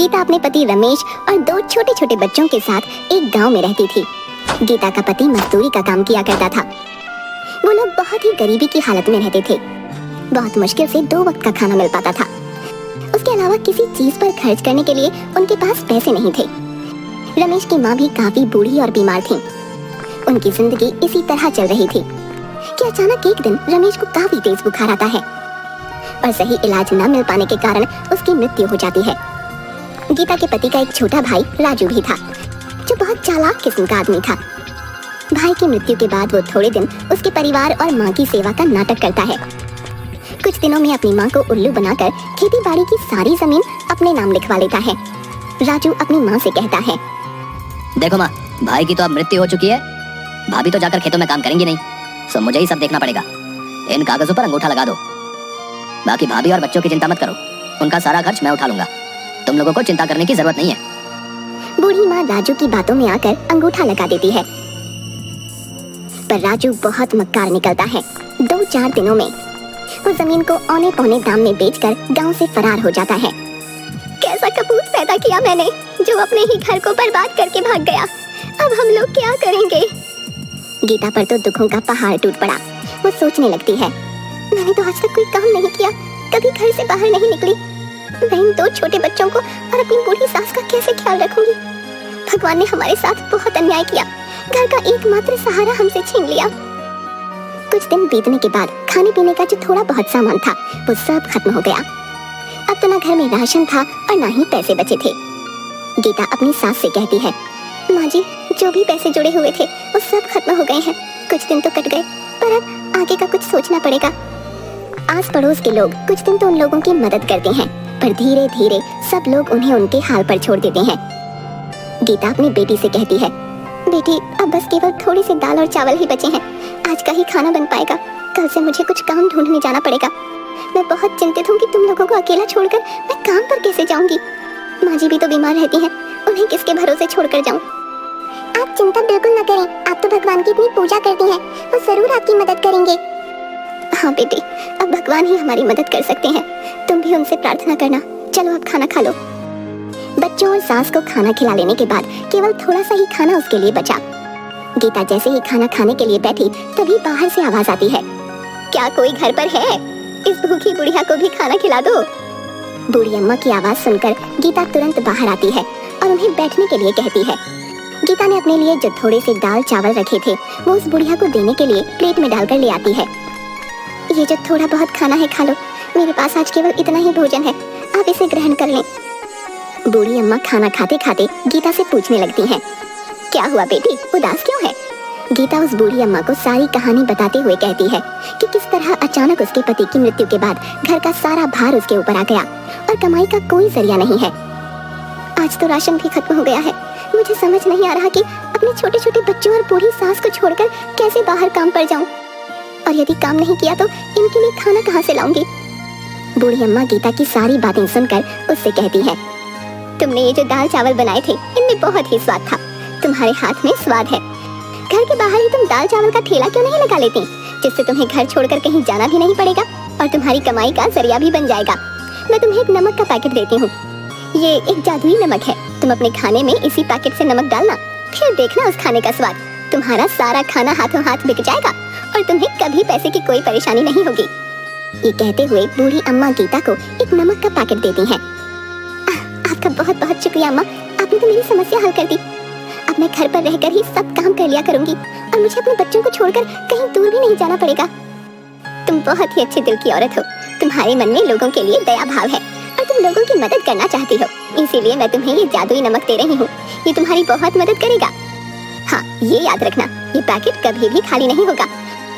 गीता अपने पति रमेश और 2 छोटे छोटे बच्चों के साथ एक गांव में रहती थी। गीता का पति मजदूरी का काम किया करता था। वो लोग बहुत ही गरीबी की हालत में रहते थे। बहुत मुश्किल से 2 वक्त का खाना मिल पाता था। उसके अलावा किसी चीज पर खर्च करने के लिए उनके पास पैसे नहीं थे। रमेश की माँ भी काफी बूढ़ी और बीमार थी। उनकी जिंदगी इसी तरह चल रही थी कि अचानक एक दिन रमेश को काफी तेज बुखार आता है और सही इलाज न मिल पाने के कारण उसकी मृत्यु हो जाती है। गीता के पति का एक छोटा भाई राजू भी था, जो बहुत चालाक किस्म का आदमी था। भाई की मृत्यु के बाद वो थोड़े दिन उसके परिवार और माँ की सेवा का नाटक करता है। कुछ दिनों में अपनी माँ को उल्लू बनाकर खेती बाड़ी की सारी जमीन अपने नाम लिखवा लेता है। राजू अपनी माँ से कहता है, देखो माँ, भाई की तो अब मृत्यु हो चुकी है। भाभी तो जाकर खेतों में काम करेंगी नहीं, सो मुझे ही सब देखना पड़ेगा। इन कागजों पर अंगूठा लगा दो। बाकी भाभी और बच्चों की चिंता मत करो, उनका सारा खर्च मैं उठा लूंगा। तुम लोगों को चिंता करने की जरूरत नहीं है। बूढ़ी माँ राजू की बातों में आकर अंगूठा लगा देती है, पर राजू बहुत मक्कार निकलता है। 2-4 दिनों में वो जमीन को औने पौने दाम में बेचकर गांव से फरार हो जाता है। कैसा कपूत पैदा किया मैंने, जो अपने ही घर को बर्बाद करके भाग गया। अब हम लोग क्या करेंगे? गीता पर तो दुखों का पहाड़ टूट पड़ा। वो सोचने लगती है, मैंने तो आज तक कोई काम नहीं किया, कभी घर से बाहर नहीं निकली। मैं इन 2 छोटे बच्चों को और अपनी बूढ़ी सास का कैसे ख्याल रखूंगी? भगवान ने हमारे साथ बहुत अन्याय किया। घर का एकमात्र सहारा हमसे छीन लिया। कुछ दिन बीतने के बाद खाने पीने का जो थोड़ा बहुत सामान था वो सब खत्म हो गया। अब तो ना घर में राशन था और ना ही पैसे बचे थे। गीता अपनी सास से कहती है, माँ जी, जो भी पैसे जुड़े हुए थे वो सब खत्म हो गए हैं। कुछ दिन तो कट गए, पर अब आगे का कुछ सोचना पड़ेगा। आस पड़ोस के लोग कुछ दिन तो उन लोगों की मदद करते हैं, पर धीरे धीरे सब लोग उन्हें उनके हाल पर छोड़ देते हैं। गीता अपनी बेटी से कहती है, बेटी, अब बस केवल थोड़ी सी दाल और चावल ही बचे हैं। आज का ही खाना बन पाएगा, कल से मुझे कुछ काम ढूंढने जाना पड़ेगा। मैं बहुत चिंतित हूँ कि तुम लोगों को अकेला छोड़कर मैं काम पर कैसे जाऊंगी। माँ जी भी तो बीमार रहती हैं, उन्हें किसके भरोसे छोड़कर जाऊं? आप चिंता बिल्कुल न करें, आप तो भगवान की इतनी पूजा करती हैं, वो जरूर आपकी मदद करेंगे। हाँ बेटी, अब भगवान ही हमारी मदद कर सकते हैं, तुम भी उनसे प्रार्थना करना। चलो अब खाना खा लो। बच्चों और सास को खाना खिला लेने के बाद केवल थोड़ा सा ही खाना उसके लिए बचा। गीता जैसे ही खाना खाने के लिए बैठी तभी बाहर से आवाज आती है, क्या कोई घर पर है? इस भूखी बुढ़िया को भी खाना खिला दो। बूढ़ी अम्मा की आवाज सुनकर गीता तुरंत बाहर आती है और उन्हें बैठने के लिए कहती है। गीता ने अपने लिए जो थोड़े से दाल चावल रखे थे वो उस बुढ़िया को देने के लिए प्लेट में डालकर ले आती है। ये जो थोड़ा बहुत खाना है खा लो, मेरे पास आज केवल इतना ही भोजन है, आप इसे ग्रहण कर लें। बूढ़ी अम्मा खाना खाते खाते गीता से पूछने लगती हैं, क्या हुआ बेटी, उदास क्यों है? गीता उस बूढ़ी अम्मा को सारी कहानी बताते हुए कहती है कि किस तरह अचानक उसके पति की मृत्यु के बाद घर का सारा भार उसके ऊपर आ गया और कमाई का कोई जरिया नहीं है। आज तो राशन भी खत्म हो गया है। मुझे समझ नहीं आ रहा कि अपने छोटे छोटे बच्चों और बूढ़ी सास को छोड़कर कैसे बाहर काम पर जाऊं, और यदि काम नहीं किया तो इनके लिए खाना कहाँ से लाऊंगी? बूढ़ी अम्मा गीता की सारी बातें सुनकर उससे कहती है, तुमने ये जो दाल चावल बनाए थे इनमें बहुत ही स्वाद था, तुम्हारे हाथ में स्वाद है। घर के बाहर ही तुम दाल चावल का ठेला क्यों नहीं लगा लेती, जिससे तुम्हें घर छोड़कर कहीं जाना भी नहीं पड़ेगा और तुम्हारी कमाई का जरिया भी बन जाएगा। मैं तुम्हें एक नमक का पैकेट देती हूँ, ये एक जादुई नमक है। तुम अपने खाने में इसी पैकेट से नमक डालना, फिर देखना उस खाने का स्वाद। तुम्हारा सारा खाना हाथों हाथ बिक जाएगा और तुम्हें कभी पैसे की कोई परेशानी नहीं होगी। ये कहते हुए बूढ़ी अम्मा गीता को एक नमक का पैकेट देती हैं। आपका बहुत बहुत शुक्रिया अम्मा, आपने तो मेरी समस्या हल कर दी। अब मैं घर पर रहकर ही सब काम कर लिया करूंगी और मुझे अपने बच्चों को छोड़कर कहीं दूर भी नहीं जाना पड़ेगा। तुम बहुत ही अच्छे दिल की औरत हो, तुम्हारे मन में लोगों के लिए दया भाव है और तुम लोगों की मदद करना चाहती हो, इसीलिए मैं तुम्हें ये जादुई नमक दे रही हूँ। ये तुम्हारी बहुत मदद करेगा। हाँ, ये याद रखना, ये पैकेट कभी भी खाली नहीं होगा,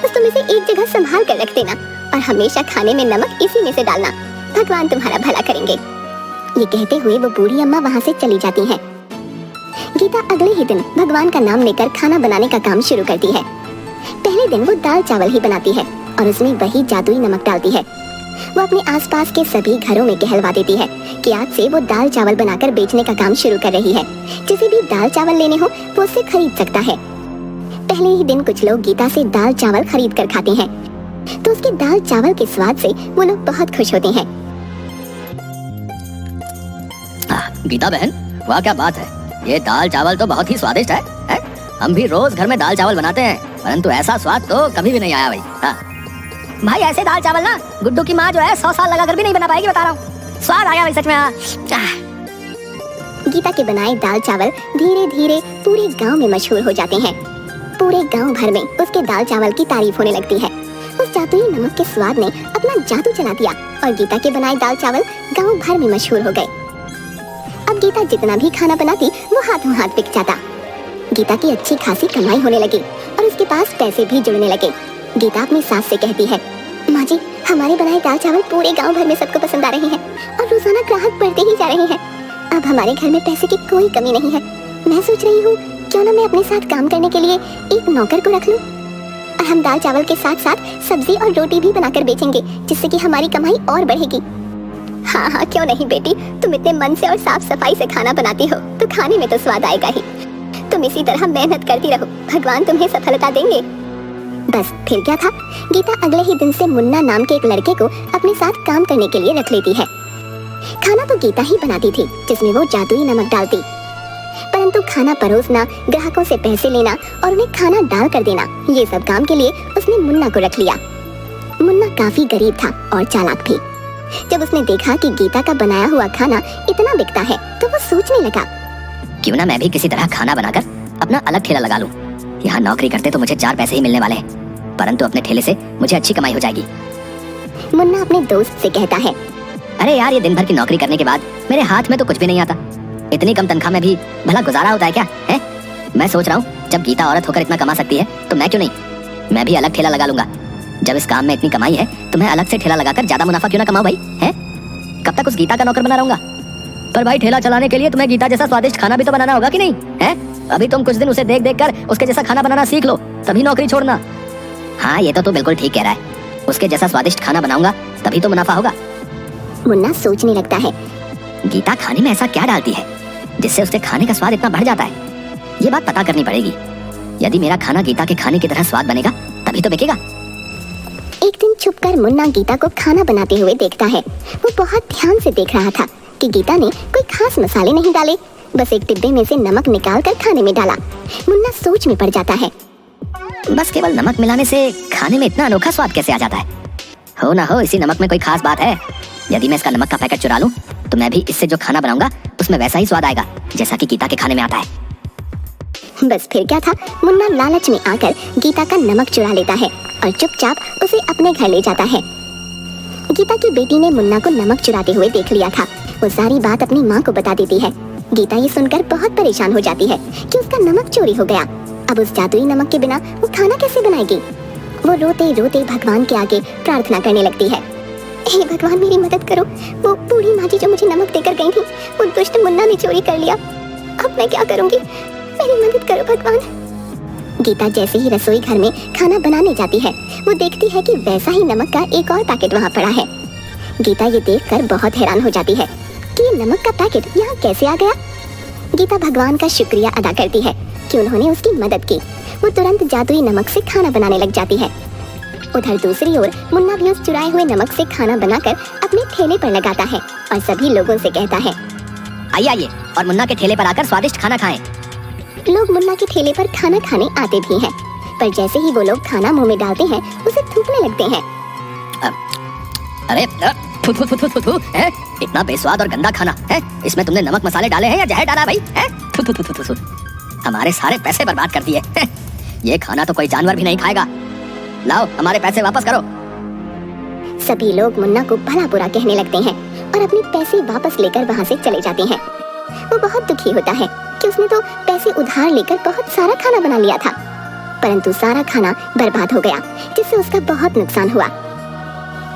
बस तुम इसे एक जगह संभाल कर रख देना और हमेशा खाने में नमक इसी में से डालना। भगवान तुम्हारा भला करेंगे। ये कहते हुए वो बूढ़ी अम्मा वहाँ से चली जाती हैं। गीता अगले ही दिन भगवान का नाम लेकर खाना बनाने का काम शुरू करती है। पहले दिन वो दाल चावल ही बनाती है और उसमें वही जादुई नमक डालती है। वो अपने आसपास के सभी घरों में कहलवा देती है कि आज से वो दाल चावल बनाकर बेचने का काम शुरू कर रही है। जिसे भी दाल चावल लेने हो वो उससे खरीद सकता है। पहले ही दिन कुछ लोग गीता से दाल चावल खरीद कर खाते हैं तो उसके दाल चावल के स्वाद से वो लोग बहुत खुश होते हैं। गीता बहन, वाह क्या बात है। ये दाल चावल तो बहुत ही स्वादिष्ट है? हम भी रोज घर में दाल चावल बनाते हैं, परंतु ऐसा स्वाद तो कभी भी नहीं आया भाई। हाँ। भाई ऐसे दाल चावल ना गुड्डू की माँ जो है 100 साल लगा कर भी नहीं बना पाएगी, बता रहा हूँ। स्वाद आ गया भाई सच में। हाँ। गीता के बनाए दाल चावल धीरे धीरे पूरे गांव में मशहूर हो जाते हैं। पूरे गांव भर में उसके दाल चावल की तारीफ होने लगती है। उस जादुई नमक के स्वाद ने अपना जादू चला दिया और गीता के बनाए दाल चावल गांव भर में मशहूर हो गए। अब गीता जितना भी खाना बनाती वो हाथों हाथ बिक जाता। गीता की अच्छी खासी कमाई होने लगी और उसके पास पैसे भी जुड़ने लगे। गीता अपनी सास से कहती है, माँ जी, हमारे बनाए दाल चावल पूरे गांव भर में सबको पसंद आ रहे हैं और रोजाना ग्राहक बढ़ते ही जा रहे हैं। अब हमारे घर में पैसे की कोई कमी नहीं है। मैं सोच रही हूँ क्यों ना मैं अपने साथ काम करने के लिए एक नौकर को रख लूँ और हम दाल चावल के साथ साथ सब्जी और रोटी भी बनाकर बेचेंगे, जिससे कि हमारी कमाई और बढ़ेगी। हाँ हाँ, क्यों नहीं बेटी, तुम इतने मन से और साफ सफाई से खाना बनाती हो तो खाने में तो स्वाद आएगा ही। तुम इसी तरह मेहनत करती रहो, भगवान तुम्हें सफलता देंगे। बस फिर क्या था, गीता अगले ही दिन से मुन्ना नाम के एक लड़के को अपने साथ काम करने के लिए रख लेती है। खाना तो गीता ही बनाती थी, जिसमें वो जादुई नमक डालती, परंतु खाना परोसना, ग्राहकों से पैसे लेना और उन्हें खाना डाल कर देना, ये सब काम के लिए उसने मुन्ना को रख लिया। मुन्ना काफी गरीब था और चालाक भी। जब उसने देखा कि गीता का बनाया हुआ खाना इतना बिकता है तो वो सोचने लगा, क्यों ना मैं भी किसी तरह खाना बनाकर अपना अलग ठेला लगा लूं। यहाँ नौकरी करते तो मुझे 4 पैसे ही मिलने वाले हैं, परंतु अपने ठेले से मुझे अच्छी कमाई हो जाएगी। मुन्ना अपने दोस्त से कहता है, अरे यार, ये दिन भर की नौकरी करने के बाद मेरे हाथ में तो कुछ भी नहीं आता। इतनी कम तनख्वाह में भी भला गुजारा होता है क्या है? मैं सोच रहा हूँ जब गीता औरत होकर इतना कमा सकती है तो मैं क्यों नहीं, मैं भी अलग ठेला लगा लूंगा। जब इस काम में इतनी कमाई है तो मैं अलग से ठेला लगाकर ज्यादा मुनाफा क्यों ना कमाऊं भाई, है? कब तक उस गीता का नौकर बना रहूंगा? पर भाई ठेला चलाने के लिए तुम्हें गीता जैसा स्वादिष्ट खाना भी तो बनाना होगा कि नहीं, है? अभी तुम कुछ दिन उसे देख देख कर उसके जैसा खाना बनाना सीख लो, तभी नौकरी छोड़ना। हाँ, ये तो तू बिल्कुल ठीक कह रहा है। उसके जैसा स्वादिष्ट खाना बनाऊंगा तभी तो मुनाफा होगा। मुन्ना सोचने लगता है, गीता खाने में ऐसा क्या डालती है जिससे उसके खाने का स्वाद इतना बढ़ जाता है? ये बात पता करनी पड़ेगी। यदि मेरा खाना गीता के खाने की तरह स्वाद बनेगा तभी तो बिकेगा। एक दिन छुपकर मुन्ना गीता को खाना बनाते हुए देखता है। वो बहुत ध्यान से देख रहा था कि गीता ने कोई खास मसाले नहीं डाले, बस एक डिब्बे में से नमक निकाल कर खाने में डाला। मुन्ना सोच में पड़ जाता है, बस केवल नमक मिलाने से खाने में इतना अनोखा स्वाद कैसे आ जाता है? हो ना हो इसी नमक में कोई खास बात है। यदि मैं इसका नमक का पैकेट चुरा लूं तो मैं भी इससे जो खाना बनाऊंगा उसमें वैसा ही स्वाद आएगा जैसा कि गीता के खाने में आता है। बस फिर क्या था, मुन्ना लालच में आकर गीता का नमक चुरा लेता है और चुपचाप उसे अपने घर ले जाता है। गीता की बेटी ने मुन्ना को नमक चुराते हुए देख लिया था। वो सारी बात अपनी माँ को बता देती है। गीता ये सुनकर बहुत परेशान हो जाती है कि उसका नमक चोरी हो गया। अब उस जादुई नमक के बिना वो खाना कैसे बनाएगी? वो रोते रोते भगवान के आगे प्रार्थना करने लगती है, हे भगवान मेरी मदद करो, वो बूढ़ी माँ जी जो मुझे नमक देकर गई थी वो दुष्ट मुन्ना ने चोरी कर लिया। अब मैं क्या करूंगी? मेरी मदद करो भगवान। गीता जैसे ही रसोई घर में खाना बनाने जाती है, वो देखती है कि वैसा ही नमक का एक और पैकेट वहाँ पड़ा है। गीता ये देखकर बहुत हैरान हो जाती है कि ये नमक का पैकेट यहाँ कैसे आ गया। गीता भगवान का शुक्रिया अदा करती है कि उन्होंने उसकी मदद की। वो तुरंत जादुई नमक से खाना बनाने लग जाती है। उधर दूसरी ओर मुन्ना भी उस चुराए हुए नमक से खाना बनाकर अपने ठेले पर लगाता है और सभी लोगों से कहता है, आइए आइए और मुन्ना के ठेले पर आकर स्वादिष्ट खाना खाएं। लोग मुन्ना के ठेले पर खाना खाने आते भी हैं, पर जैसे ही वो लोग खाना मुंह में डालते हैं उसे थूकने लगते हैं। अरे थू थू थू थू थू थू, हैं? इतना बेस्वाद और गंदा खाना है, इसमें तुमने नमक मसाले डाले हैं या जहर डाला भाई? हैं? थू थू थू थू थू, हमारे सारे पैसे बर्बाद कर दिए। ये खाना तो कोई जानवर भी नहीं खाएगा। लाओ हमारे पैसे वापस करो। सभी लोग मुन्ना को भला बुरा कहने लगते हैं और अपने पैसे वापस लेकर वहाँ से चले जाते हैं। वो बहुत दुखी होता है कि उसने तो पैसे उधार लेकर बहुत सारा खाना बना लिया था, परंतु सारा खाना बर्बाद हो गया, जिससे उसका बहुत नुकसान हुआ।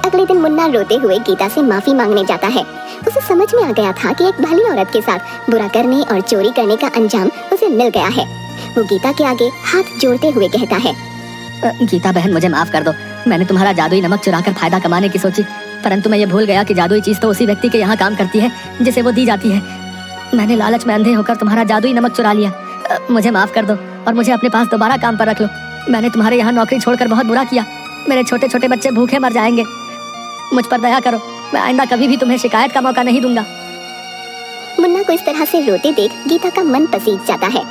अगले दिन मुन्ना रोते हुए गीता से माफी मांगने जाता है। उसे समझ में आ गया था कि एक भली औरत के साथ बुरा करने और चोरी करने का अंजाम उसे मिल गया है। वो गीता के आगे हाथ जोड़ते हुए कहता है, गीता बहन मुझे माफ कर दो। मैंने तुम्हारा जादुई नमक चुराकर फायदा कमाने की सोची, परंतु मैं ये भूल गया कि जादुई चीज तो उसी व्यक्ति के यहाँ काम करती है जिसे वो दी जाती है। मैंने लालच में अंधे होकर तुम्हारा जादुई नमक चुरा लिया। मुझे माफ कर दो और मुझे अपने पास दोबारा काम पर रख लो। मैंने तुम्हारे यहाँ नौकरी छोड़कर बहुत बुरा किया। मेरे छोटे छोटे बच्चे भूखे मर जाएंगे। मुझ पर दया करो, मैं आइंदा कभी भी तुम्हें शिकायत का मौका नहीं दूंगा। मुन्ना को इस तरह से रोते देख गीता का मन पसीज जाता है।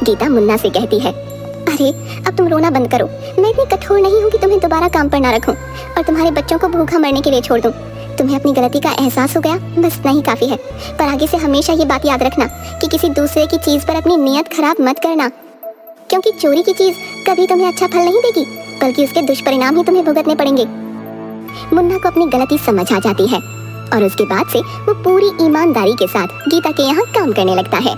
गीता मुन्ना से कहती है, अरे अब तुम रोना बंद करो। मैं इतनी कठोर नहीं हूँ कि तुम्हें दोबारा काम पर ना रखूं और तुम्हारे बच्चों को भूखा मरने के लिए छोड़ दूं। तुम्हें अपनी गलती का एहसास हो गया, बस नहीं काफी है। पर आगे से हमेशा ये बात याद रखना कि किसी दूसरे की चीज पर अपनी नियत खराब मत करना, क्योंकि चोरी की चीज कभी तुम्हें अच्छा फल नहीं देगी, बल्कि उसके दुष्परिणाम ही तुम्हें भुगतने पड़ेंगे। मुन्ना को अपनी गलती समझ आ जाती है और उसके बाद से वो पूरी ईमानदारी के साथ गीता के यहाँ काम करने लगता है।